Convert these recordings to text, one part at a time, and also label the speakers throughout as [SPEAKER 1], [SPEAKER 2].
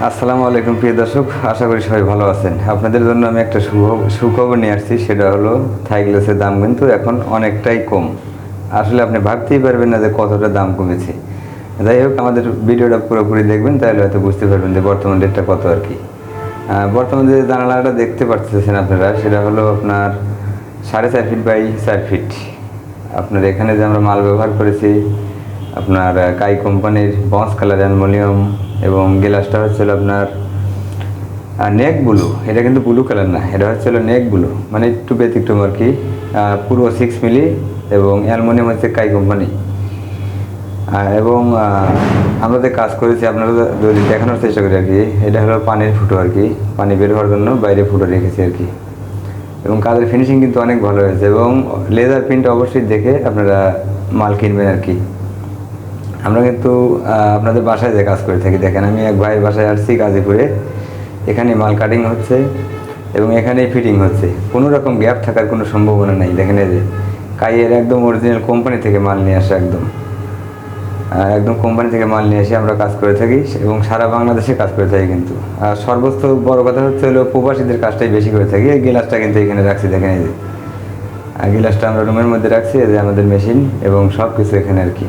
[SPEAKER 1] আসসালামু আলাইকুম প্রিয় দর্শক, আশা করি সবাই ভালো আছেন। আপনাদের জন্য আমি একটা সুখবর নিয়ে আসছি। সেটা হলো থাই গ্লাসের দাম কিন্তু এখন অনেকটাই কম। আসলে আপনি ভাবতেই পারবেন না যে কতটা দাম কমেছে। যাই হোক, আমাদের ভিডিওটা পুরোপুরি দেখবেন, তাহলে হয়তো বুঝতে পারবেন যে বর্তমান রেটটা কত আর কি। বর্তমানে যে জানালাটা দেখতে পাচ্ছেন আপনারা, সেটা হলো আপনার 4.5 ফিট বাই 4 ফিট। আপনার এখানে যে আমরা মাল ব্যবহার করেছি আপনার কাই কোম্পানির বন্স কালার অ্যালুমিনিয়াম, এবং গ্লাসটা হচ্ছিল আপনার নেক ব্লু। এটা কিন্তু ব্লু কালার না, এটা হচ্ছিল নেক ব্লু, মানে একটু ব্যতিক্রম আর কি। পুরো 6 মিলি, এবং অ্যালুমিনিয়াম হচ্ছে কাই কোম্পানি। এবং আমরা যে কাজ করেছি আপনারা যদি দেখানোর চেষ্টা করি আর কি। এটা হলো পানির ফুটো আর কি, পানি বের হওয়ার জন্য বাইরে ফুটো রেখেছি আর কি। এবং কাজের ফিনিশিং কিন্তু অনেক ভালো হয়েছে, এবং লেজার প্রিন্ট অবশ্যই দেখে আপনারা মাল কিনবেন আর কি। আমরা কিন্তু আপনাদের বাসায় যে কাজ করে থাকি, দেখেন আমি এক ভাইয়ের বাসায় আসছি গাজীপুরে। এখানে মাল কাটিং হচ্ছে এবং এখানেই ফিটিং হচ্ছে, কোনো রকম গ্যাপ থাকার কোনো সম্ভাবনা নেই। দেখেন এই যে কাইয়ের একদম অরিজিনাল কোম্পানি থেকে মাল নিয়ে আসে, একদম কোম্পানি থেকে মাল নিয়ে এসে আমরা কাজ করে থাকি, এবং সারা বাংলাদেশে কাজ করে থাকি কিন্তু। আর সর্বোচ্চ বড় কথা হচ্ছে হলো প্রবাসীদের কাজটাই বেশি করে থাকি। এই গ্লাসটা কিন্তু এখানে রাখছি, দেখেন এই যে গ্লাসটা আমরা রুমের মধ্যে রাখছি, এই যে আমাদের মেশিন এবং সব কিছু এখানে আর কি।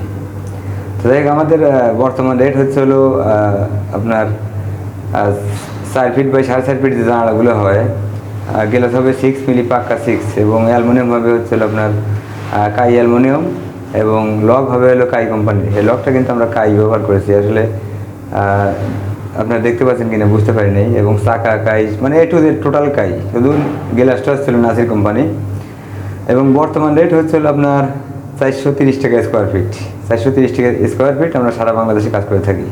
[SPEAKER 1] তো যাই হোক, আমাদের বর্তমান রেট হচ্ছে হলো আপনার 4 ফিট বাই 4.5 ফিট যে জানালাগুলো হয়, গ্লাস হবে 6 মিলি পাক্কা 6, এবং অ্যালুমিনিয়াম হবে হচ্ছে আপনার কাই অ্যালুমিনিয়াম, এবং লক হবে হলো কাই কোম্পানির। এই লকটা কিন্তু আমরা কাই ব্যবহার করেছি আসলে। আপনারা দেখতে পাচ্ছেন কিনা বুঝতে পারি নাই। এবং চাকা কাই, মানে এ টু জেড টোটাল কাই, শুধু গ্লাসটা হচ্ছিল নাসির কোম্পানি। এবং বর্তমান রেট হচ্ছিল আপনার 430 টাকা স্কোয়ার ফিট। 430 টাকা স্কোয়ার ফিট আমরা সারা বাংলাদেশে কাজ করে থাকি।